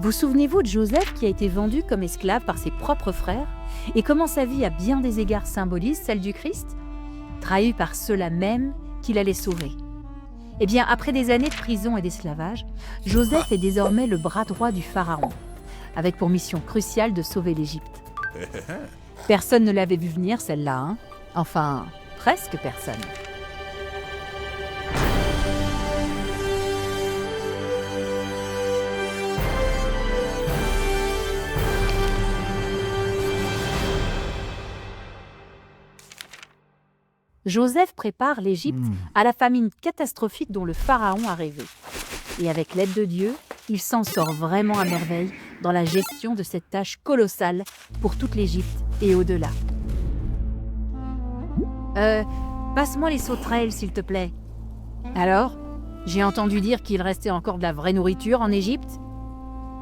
Vous souvenez-vous de Joseph qui a été vendu comme esclave par ses propres frères et comment sa vie à bien des égards symbolise celle du Christ, trahi par ceux-là même qu'il allait sauver. Eh bien, après des années de prison et d'esclavage, Joseph est désormais le bras droit du pharaon, avec pour mission cruciale de sauver l'Égypte. Personne ne l'avait vu venir, celle-là, hein. Enfin, presque personne. Joseph prépare l'Égypte à la famine catastrophique dont le pharaon a rêvé. Et avec l'aide de Dieu, il s'en sort vraiment à merveille dans la gestion de cette tâche colossale pour toute l'Égypte et au-delà. Passe-moi les sauterelles, s'il te plaît. Alors, j'ai entendu dire qu'il restait encore de la vraie nourriture en Égypte.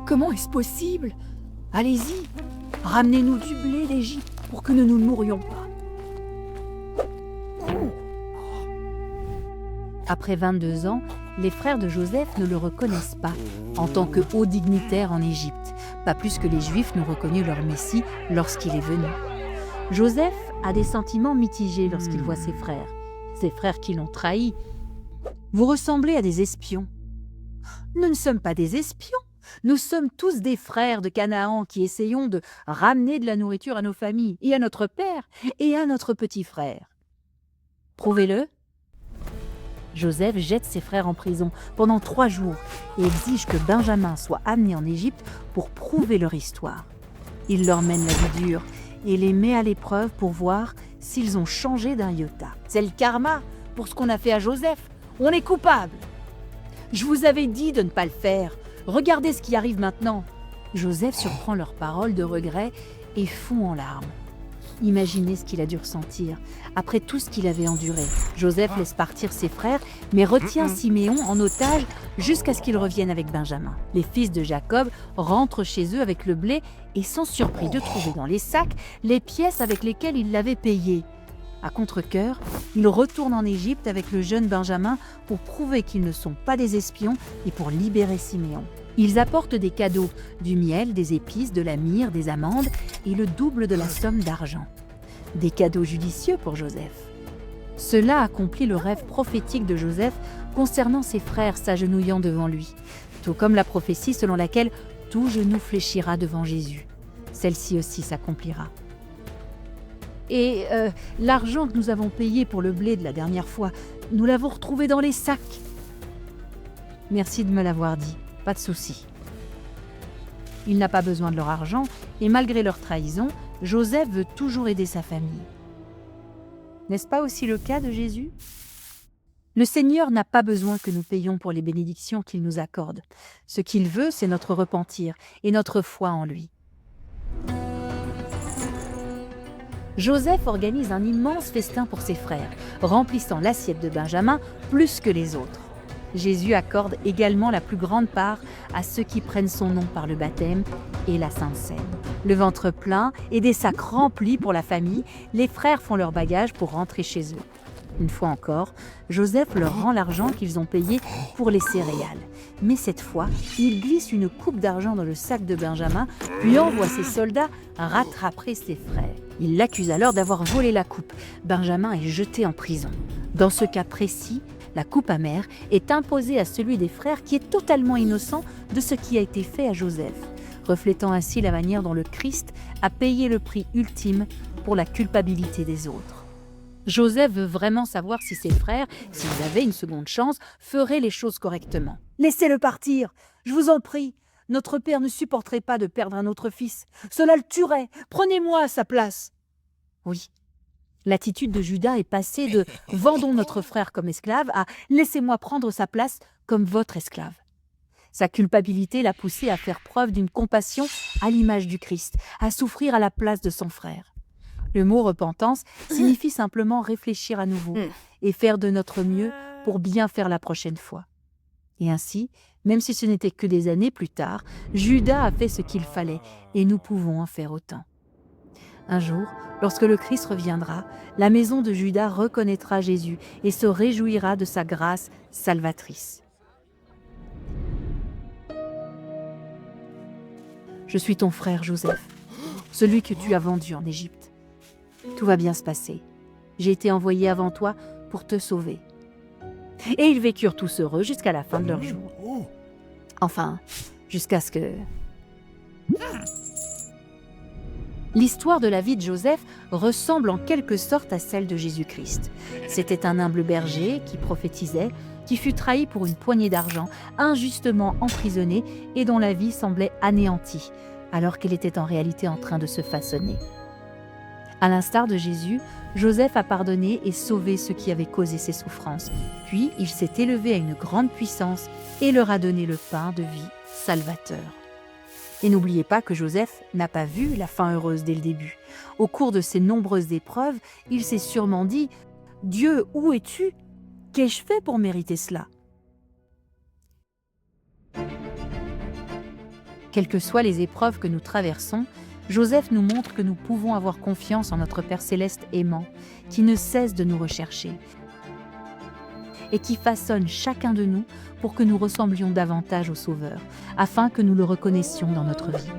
Comment est-ce possible? Allez-y, ramenez-nous du blé d'Égypte pour que nous ne nous mourions pas. Après 22 ans, les frères de Joseph ne le reconnaissent pas en tant que haut dignitaire en Égypte, pas plus que les Juifs n'ont reconnu leur Messie lorsqu'il est venu. Joseph a des sentiments mitigés lorsqu'il voit ses frères qui l'ont trahi. Vous ressemblez à des espions. Nous ne sommes pas des espions, nous sommes tous des frères de Canaan qui essayons de ramener de la nourriture à nos familles et à notre père et à notre petit frère. Prouvez-le. Joseph jette ses frères en prison pendant 3 jours et exige que Benjamin soit amené en Égypte pour prouver leur histoire. Il leur mène la vie dure et les met à l'épreuve pour voir s'ils ont changé d'un iota. C'est le karma pour ce qu'on a fait à Joseph. On est coupable. Je vous avais dit de ne pas le faire. Regardez ce qui arrive maintenant. Joseph surprend leurs paroles de regret et fond en larmes. Imaginez ce qu'il a dû ressentir après tout ce qu'il avait enduré. Joseph laisse partir ses frères, mais retient Siméon en otage jusqu'à ce qu'il revienne avec Benjamin. Les fils de Jacob rentrent chez eux avec le blé et sont surpris de trouver dans les sacs les pièces avec lesquelles ils l'avaient payé. À contre-cœur, ils retournent en Égypte avec le jeune Benjamin pour prouver qu'ils ne sont pas des espions et pour libérer Siméon. Ils apportent des cadeaux, du miel, des épices, de la myrrhe, des amandes et le double de la somme d'argent. Des cadeaux judicieux pour Joseph. Cela accomplit le rêve prophétique de Joseph concernant ses frères s'agenouillant devant lui, tout comme la prophétie selon laquelle tout genou fléchira devant Jésus. Celle-ci aussi s'accomplira. Et l'argent que nous avons payé pour le blé de la dernière fois, nous l'avons retrouvé dans les sacs. Merci de me l'avoir dit. Pas de souci. Il n'a pas besoin de leur argent et malgré leur trahison, Joseph veut toujours aider sa famille. N'est-ce pas aussi le cas de Jésus? Le Seigneur n'a pas besoin que nous payions pour les bénédictions qu'il nous accorde. Ce qu'il veut, c'est notre repentir et notre foi en lui. Joseph organise un immense festin pour ses frères, remplissant l'assiette de Benjamin plus que les autres. Jésus accorde également la plus grande part à ceux qui prennent son nom par le baptême et la Sainte Seine. Le ventre plein et des sacs remplis pour la famille, les frères font leur bagage pour rentrer chez eux. Une fois encore, Joseph leur rend l'argent qu'ils ont payé pour les céréales. Mais cette fois, il glisse une coupe d'argent dans le sac de Benjamin, puis envoie ses soldats rattraper ses frères. Il l'accuse alors d'avoir volé la coupe. Benjamin est jeté en prison. Dans ce cas précis, la coupe amère est imposée à celui des frères qui est totalement innocent de ce qui a été fait à Joseph, reflétant ainsi la manière dont le Christ a payé le prix ultime pour la culpabilité des autres. Joseph veut vraiment savoir si ses frères, s'ils avaient une seconde chance, feraient les choses correctement. « Laissez-le partir, je vous en prie. Notre père ne supporterait pas de perdre un autre fils. Cela le tuerait. Prenez-moi à sa place. » Oui. L'attitude de Judas est passée de « vendons notre frère comme esclave » à « laissez-moi prendre sa place comme votre esclave ». Sa culpabilité l'a poussé à faire preuve d'une compassion à l'image du Christ, à souffrir à la place de son frère. Le mot repentance signifie simplement réfléchir à nouveau et faire de notre mieux pour bien faire la prochaine fois. Et ainsi, même si ce n'était que des années plus tard, Judas a fait ce qu'il fallait et nous pouvons en faire autant. Un jour, lorsque le Christ reviendra, la maison de Judas reconnaîtra Jésus et se réjouira de sa grâce salvatrice. Je suis ton frère Joseph, celui que tu as vendu en Égypte. Tout va bien se passer. J'ai été envoyé avant toi pour te sauver. » Et ils vécurent tous heureux jusqu'à la fin de leur jour. Enfin, jusqu'à ce que... L'histoire de la vie de Joseph ressemble en quelque sorte à celle de Jésus-Christ. C'était un humble berger qui prophétisait, qui fut trahi pour une poignée d'argent, injustement emprisonné et dont la vie semblait anéantie, alors qu'elle était en réalité en train de se façonner. À l'instar de Jésus, Joseph a pardonné et sauvé ceux qui avaient causé ses souffrances. Puis il s'est élevé à une grande puissance et leur a donné le pain de vie salvateur. Et n'oubliez pas que Joseph n'a pas vu la fin heureuse dès le début. Au cours de ces nombreuses épreuves, il s'est sûrement dit « Dieu, où es-tu ? Qu'ai-je fait pour mériter cela ?» Quelles que soient les épreuves que nous traversons, Joseph nous montre que nous pouvons avoir confiance en notre Père céleste aimant, qui ne cesse de nous rechercher et qui façonne chacun de nous pour que nous ressemblions davantage au Sauveur, afin que nous le reconnaissions dans notre vie.